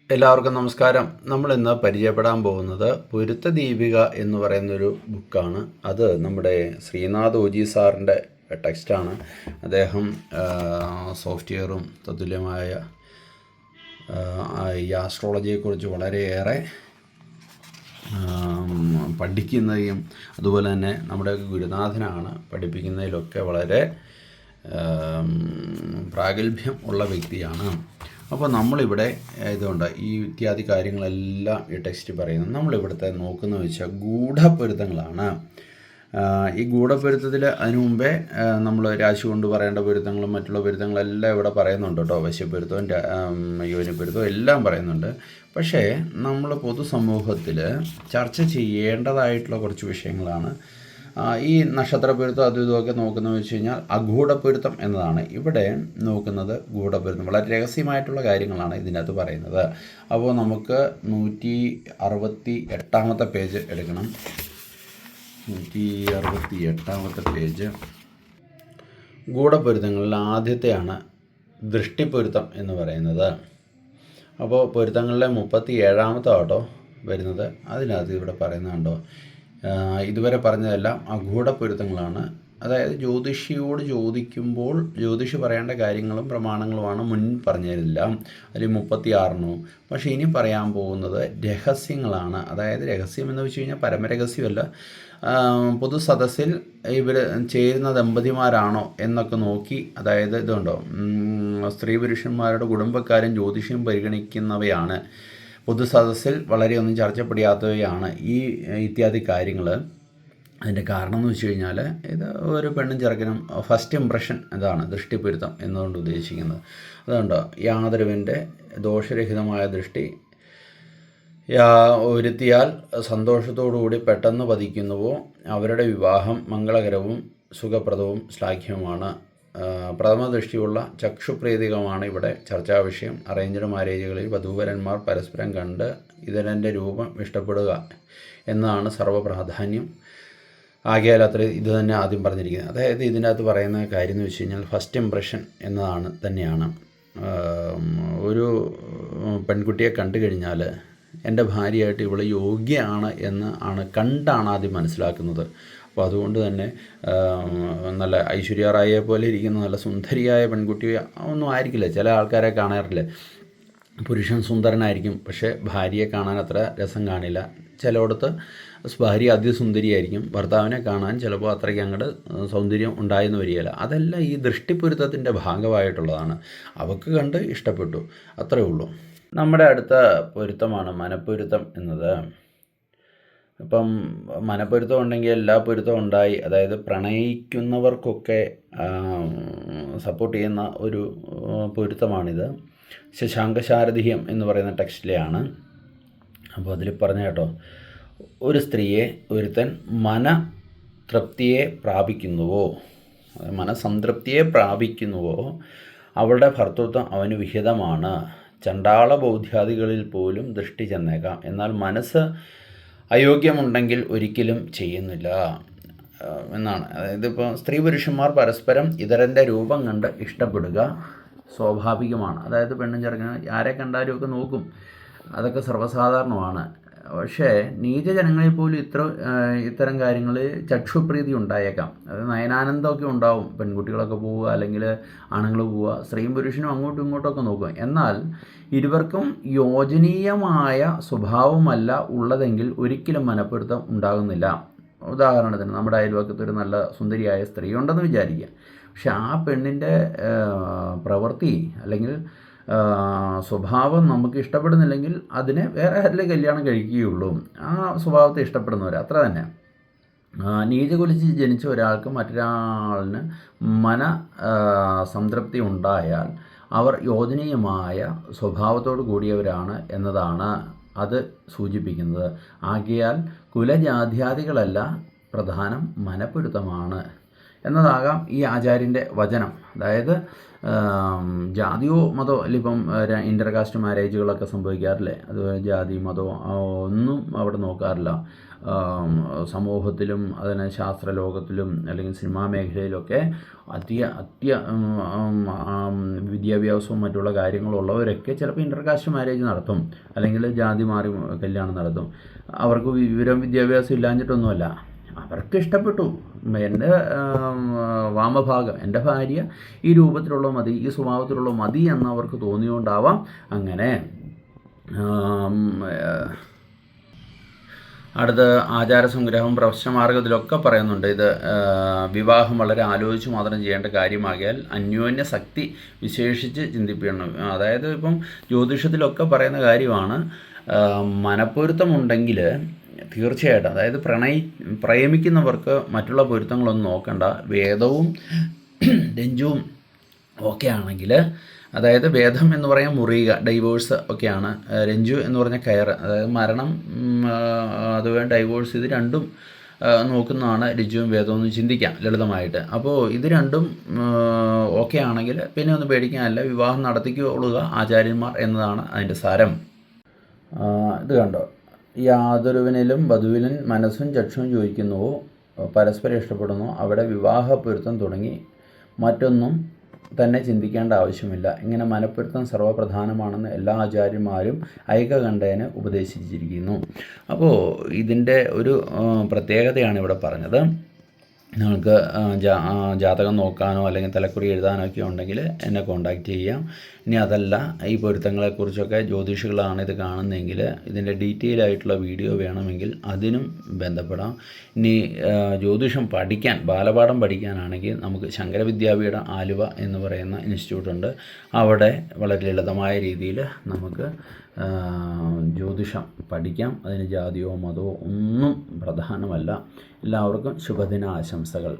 എല്ലാവർക്കും നമസ്കാരം. നമ്മൾ ഇന്ന് പരിചയപ്പെടാൻ പോകുന്നത് പൊരുത്ത ദീപിക എന്ന് പറയുന്നൊരു ബുക്കാണ്. അത് നമ്മുടെ ശ്രീനാഥ് ഓജി സാറിൻ്റെ ടെക്സ്റ്റാണ്. അദ്ദേഹം സോഫ്റ്റ്വെയറും തത്തുല്യമായ ഈ ആസ്ട്രോളജിയെക്കുറിച്ച് വളരെയേറെ പഠിക്കുന്നതും അതുപോലെ തന്നെ നമ്മുടെ ഗുരുനാഥനാണ്. പഠിപ്പിക്കുന്നതിലൊക്കെ വളരെ പ്രാഗൽഭ്യം ഉള്ള വ്യക്തിയാണ്. അപ്പോൾ നമ്മളിവിടെ ഇതുകൊണ്ട് ഈ ഇത്യാദി കാര്യങ്ങളെല്ലാം ഈ ടെക്സ്റ്റ് പറയുന്നത്. നമ്മളിവിടുത്തെ നോക്കുന്നത് വെച്ചാൽ ഗൂഢപ്പൊരുത്തങ്ങളാണ്. ഈ ഗൂഢപ്പൊരുത്തത്തിൽ അതിനു മുമ്പേ നമ്മൾ രാശി കൊണ്ട് പറയേണ്ട പൊരുത്തങ്ങളും മറ്റുള്ള പൊരുത്തങ്ങളെല്ലാം ഇവിടെ പറയുന്നുണ്ട് കേട്ടോ. വശ്യപ്പൊരുത്തവും യോനിപ്പൊരുത്തവും എല്ലാം പറയുന്നുണ്ട്. പക്ഷേ നമ്മൾ പൊതുസമൂഹത്തിൽ ചർച്ച ചെയ്യേണ്ടതായിട്ടുള്ള കുറച്ച് വിഷയങ്ങളാണ്. ഈ നക്ഷത്രപ്പൊരുത്തം അതും ഇതുമൊക്കെ നോക്കുന്നത് വെച്ച് കഴിഞ്ഞാൽ അഗൂഢപ്പൊരുത്തം എന്നതാണ്. ഇവിടെ നോക്കുന്നത് ഗൂഢപ്പൊരുത്തം. വളരെ രഹസ്യമായിട്ടുള്ള കാര്യങ്ങളാണ് ഇതിനകത്ത് പറയുന്നത്. അപ്പോൾ നമുക്ക് 168 പേജ് എടുക്കണം. 168 പേജ്. ഗൂഢപ്പൊരുത്തങ്ങളിൽ ആദ്യത്തെയാണ് ദൃഷ്ടിപ്പൊരുത്തം എന്ന് പറയുന്നത്. അപ്പോൾ പൊരുത്തങ്ങളിലെ 37 കേട്ടോ വരുന്നത്. അതിനകത്ത് ഇവിടെ പറയുന്നുണ്ടോ, ഇതുവരെ പറഞ്ഞതെല്ലാം അഗൂഢപ്പൊരുത്തങ്ങളാണ്. അതായത് ജ്യോതിഷിയോട് ചോദിക്കുമ്പോൾ ജ്യോതിഷി പറയേണ്ട കാര്യങ്ങളും പ്രമാണങ്ങളുമാണ് മുൻ പറഞ്ഞതെല്ലാം. അതിൽ 36. പക്ഷേ ഇനി പറയാൻ പോകുന്നത് രഹസ്യങ്ങളാണ്. അതായത് രഹസ്യം എന്ന് വെച്ച് കഴിഞ്ഞാൽ പരമരഹസ്യമല്ല. പൊതു സദസ്സിൽ ഇവർ ചേരുന്ന ദമ്പതിമാരാണോ എന്നൊക്കെ നോക്കി, അതായത് ഇതുണ്ടോ, സ്ത്രീ പുരുഷന്മാരുടെ കുടുംബക്കാരും ജ്യോതിഷിയും പരിഗണിക്കുന്നവയാണ്. പൊതു സദസ്സിൽ വളരെയൊന്നും ചർച്ചപ്പെടാത്തവയാണ് ഈ ഇത്യാദി കാര്യങ്ങൾ. അതിൻ്റെ കാരണം എന്ന് വെച്ച് കഴിഞ്ഞാൽ ഇത് ഒരു പെണ്ണും ചെറുക്കനും ഫസ്റ്റ് ഇംപ്രഷൻ ഇതാണ് ദൃഷ്ടിപ്പൊരുത്തം എന്നുകൊണ്ട് ഉദ്ദേശിക്കുന്നത്. അതുകൊണ്ട് യാതൊരുവിൻ്റെ ദോഷരഹിതമായ ദൃഷ്ടി ഒരുത്തിയാൽ സന്തോഷത്തോടുകൂടി പെട്ടെന്ന് പതിക്കുന്നുവോ അവരുടെ വിവാഹം മംഗളകരവും സുഖപ്രദവും ശ്ലാഘ്യവുമാണ്. പ്രഥമ ദൃഷ്ടിയുള്ള ചക്ഷുപ്രീതികമാണ് ഇവിടെ ചർച്ചാ വിഷയം. അറേഞ്ച്ഡ് മാരേജുകളിൽ വധൂവരന്മാർ പരസ്പരം കണ്ട് ഇതരൻ്റെ രൂപം ഇഷ്ടപ്പെടുക എന്നതാണ് സർവ്വപ്രാധാന്യം. ആകയാൽ അത്ര ഇത് തന്നെ ആദ്യം പറഞ്ഞിരിക്കുന്നത്. അതായത് ഇതിനകത്ത് പറയുന്ന കാര്യം എന്ന് വെച്ച് കഴിഞ്ഞാൽ ഫസ്റ്റ് ഇംപ്രഷൻ എന്നതാണ് തന്നെയാണ്. ഒരു പെൺകുട്ടിയെ കണ്ടു കഴിഞ്ഞാൽ എൻ്റെ ഭാര്യയായിട്ട് ഇവൾ യോഗ്യയാണ് കണ്ടാണ് ആദ്യം മനസ്സിലാക്കുന്നത്. അപ്പോൾ അതുകൊണ്ട് തന്നെ നല്ല ഐശ്വര്യ റായിയെ പോലെ ഇരിക്കുന്ന നല്ല സുന്ദരിയായ പെൺകുട്ടി ഒന്നും ആയിരിക്കില്ല. ചില ആൾക്കാരെ കാണാറില്ല, പുരുഷൻ സുന്ദരനായിരിക്കും പക്ഷേ ഭാര്യയെ കാണാൻ അത്ര രസം കാണില്ല. ചിലയിടത്ത് ഭാര്യ അതിസുന്ദരിയായിരിക്കും, ഭർത്താവിനെ കാണാൻ ചിലപ്പോൾ അത്രയ്ക്ക് അങ്ങോട്ട് സൗന്ദര്യം ഉണ്ടായെന്ന് വരികയില്ല. അതെല്ലാം ഈ ദൃഷ്ടിപ്പൊരുത്തത്തിൻ്റെ ഭാഗമായിട്ടുള്ളതാണ്. അവൾക്ക് കണ്ട് ഇഷ്ടപ്പെട്ടു, അത്രയേ ഉള്ളൂ. നമ്മുടെ അടുത്ത പൊരുത്തമാണ് മനപ്പൊരുത്തം എന്നത്. ഇപ്പം മനപ്പൊരുത്തം ഉണ്ടെങ്കിൽ എല്ലാ പൊരുത്തം ഉണ്ടായി. അതായത് പ്രണയിക്കുന്നവർക്കൊക്കെ സപ്പോർട്ട് ചെയ്യുന്ന ഒരു പൊരുത്തമാണിത്. ശശാങ്കശാരഥിയം എന്ന് പറയുന്ന ടെക്സ്റ്റിലെയാണ്. അപ്പോൾ അതിൽ പറഞ്ഞ കേട്ടോ, ഒരു സ്ത്രീയെ ഒരുത്തൻ മനതൃപ്തിയെ പ്രാപിക്കുന്നുവോ, മനസംതൃപ്തിയെ പ്രാപിക്കുന്നുവോ അവളുടെ ഭർത്തൃത്വം അവന് വിഹിതമാണ്. ചണ്ടാള ബൗദ്ധ്യാദികളിൽ പോലും ദൃഷ്ടി ചെന്നേക്കാം, എന്നാൽ മനസ്സ് അയോഗ്യമുണ്ടെങ്കിൽ ഒരിക്കലും ചെയ്യുന്നില്ല എന്നാണ്. അതായത് ഇപ്പോൾ സ്ത്രീ പുരുഷന്മാർ പരസ്പരം ഇതരൻ്റെ രൂപം കണ്ട് ഇഷ്ടപ്പെടുക സ്വാഭാവികമാണ്. അതായത് പെണ്ണും ചെറുക്കനും ആരെ കണ്ടാലും ഒക്കെ നോക്കും, അതൊക്കെ സർവ്വസാധാരണമാണ്. പക്ഷേ നീചജനങ്ങളിൽ പോലും ഇത്തരം കാര്യങ്ങളിൽ ചക്ഷുപ്രീതി ഉണ്ടായേക്കാം. അത് നയനാനന്ദമൊക്കെ ഉണ്ടാവും. പെൺകുട്ടികളൊക്കെ പോവുക അല്ലെങ്കിൽ ആണുങ്ങൾ പോവുക, സ്ത്രീയും പുരുഷനും അങ്ങോട്ടും ഇങ്ങോട്ടൊക്കെ നോക്കും. എന്നാൽ ഇരുവർക്കും യോജനീയമായ സ്വഭാവമല്ല ഉള്ളതെങ്കിൽ ഒരിക്കലും മനപ്പൊരുത്തം ഉണ്ടാകുന്നില്ല. ഉദാഹരണത്തിന് നമ്മുടെ അയൽവക്കത്തൊരു നല്ല സുന്ദരിയായ സ്ത്രീ ഉണ്ടെന്ന് വിചാരിക്കുക. പക്ഷെ ആ പെണ്ണിൻ്റെ പ്രവൃത്തി അല്ലെങ്കിൽ സ്വഭാവം നമുക്ക് ഇഷ്ടപ്പെടുന്നില്ലെങ്കിൽ അതിനെ വേറെ ആരിലെ കല്യാണം കഴിക്കുകയുള്ളൂ. ആ സ്വഭാവത്തെ ഇഷ്ടപ്പെടുന്നവർ അത്ര തന്നെ. നീചകുലിച്ച് ജനിച്ച ഒരാൾക്ക് മറ്റൊരാളിന് സംതൃപ്തി ഉണ്ടായാൽ അവർ യോജനീയമായ സ്വഭാവത്തോടു കൂടിയവരാണ് എന്നതാണ് അത് സൂചിപ്പിക്കുന്നത്. ആകയാൽ കുലജാത്യാദികളല്ല പ്രധാനം മനപ്പൊരുത്തമാണ് എന്നതാകാം ഈ ആചാര്യൻ്റെ വചനം. അതായത് ജാതിയോ മതമോ അല്ല, ഇപ്പം ഇൻ്റർകാസ്റ്റ് മാരേജുകളൊക്കെ സംഭവിക്കാറില്ലേ, അത് ജാതി മതമോ ഒന്നും അവിടെ നോക്കാറില്ല. സമൂഹത്തിലും അതിന് ശാസ്ത്രലോകത്തിലും അല്ലെങ്കിൽ സിനിമാ മേഖലയിലൊക്കെ വിദ്യാഭ്യാസവും മറ്റുള്ള കാര്യങ്ങളുള്ളവരൊക്കെ ചിലപ്പോൾ ഇൻ്റർകാസ്റ്റ് മാരേജ് നടത്തും, അല്ലെങ്കിൽ ജാതി മാറി കല്യാണം നടത്തും. അവർക്ക് വിദ്യാഭ്യാസം ഇല്ലാഞ്ഞിട്ടൊന്നുമല്ല, അവർക്ക് ഇഷ്ടപ്പെട്ടു. എൻ്റെ വാമഭാഗം, എൻ്റെ ഭാര്യ ഈ രൂപത്തിലുള്ള മതി, ഈ സ്വഭാവത്തിലുള്ള മതി എന്നവർക്ക് തോന്നിയുകൊണ്ടാവാം അങ്ങനെ. അടുത്ത ആചാരസംഗ്രഹം പ്രശ്നമാർഗത്തിലൊക്കെ പറയുന്നുണ്ട്. ഇത് വിവാഹം വളരെ ആലോചിച്ച് മാത്രം ചെയ്യേണ്ട കാര്യമാകിയാൽ അന്യോന്യ ശക്തി വിശേഷിച്ച് ചിന്തിപ്പിക്കണം. അതായത് ഇപ്പം ജ്യോതിഷത്തിലൊക്കെ പറയുന്ന കാര്യമാണ്, മനപ്പൊരുത്തമുണ്ടെങ്കിൽ തീർച്ചയായിട്ടും, അതായത് പ്രേമിക്കുന്നവർക്ക് മറ്റുള്ള പൊരുത്തങ്ങളൊന്നും നോക്കണ്ട. വേദവും രഞ്ജുവും ഒക്കെ ആണെങ്കിൽ, അതായത് വേദം എന്ന് പറയാൻ മുറിയുക, ഡൈവോഴ്സ് ഒക്കെയാണ്. രഞ്ജു എന്ന് പറഞ്ഞ കയർ, അതായത് മരണം, അതുപോലെ ഡൈവോഴ്സ്, ഇത് രണ്ടും നോക്കുന്നതാണ് രഞ്ജുവും വേദവും എന്ന് ചിന്തിക്കാം ലളിതമായിട്ട്. അപ്പോൾ ഇത് രണ്ടും ഓക്കെ ആണെങ്കിൽ പിന്നെ ഒന്നും പേടിക്കാനല്ല, വിവാഹം നടത്തിക്കൊള്ളുക ആചാര്യന്മാർ എന്നതാണ് അതിൻ്റെ സാരം. ഇത് കണ്ടോ, യാതൊരുവനിലും വധുവിനും മനസ്സും ചക്ഷുവും ചോദിക്കുന്നുവോ, പരസ്പരം ഇഷ്ടപ്പെടുന്നു, അവിടെ വിവാഹ പൊരുത്തം തുടങ്ങി മറ്റൊന്നും തന്നെ ചിന്തിക്കേണ്ട ആവശ്യമില്ല. ഇങ്ങനെ മനപ്പൊരുത്തം സർവ്വപ്രധാനമാണെന്ന് എല്ലാ ആചാര്യന്മാരും ഐകകണ്ഠേന ഉപദേശിച്ചിരിക്കുന്നു. അപ്പോൾ ഇതിൻ്റെ ഒരു പ്രത്യേകതയാണ് ഇവിടെ പറഞ്ഞത്. നിങ്ങൾക്ക് ജാതകം നോക്കാനോ അല്ലെങ്കിൽ തലക്കുറി എഴുതാനോ ഒക്കെ ഉണ്ടെങ്കിൽ എന്നെ കോൺടാക്റ്റ് ചെയ്യാം. ഇനി അതല്ല, ഈ പൊരുത്തങ്ങളെക്കുറിച്ചൊക്കെ ജ്യോതിഷികളാണ് ഇത് കാണുന്നതെങ്കിൽ ഇതിൻ്റെ ഡീറ്റെയിൽ ആയിട്ടുള്ള വീഡിയോ വേണമെങ്കിൽ അതിനും ബന്ധപ്പെടാം. ഇനി ജ്യോതിഷം പഠിക്കാൻ, ബാലപാഠം പഠിക്കാനാണെങ്കിൽ നമുക്ക് ശങ്കരവിദ്യാപീഠം ആലുവ എന്ന് പറയുന്ന ഇൻസ്റ്റിറ്റ്യൂട്ടുണ്ട്. അവിടെ വളരെ ലളിതമായ രീതിയിൽ നമുക്ക് ജ്യോതിഷം പഠിക്കാം. അതിന് ജാതിയോ മതമോ ഒന്നും പ്രധാനമല്ല. എല്ലാവർക്കും ശുഭദിന ആശംസകൾ.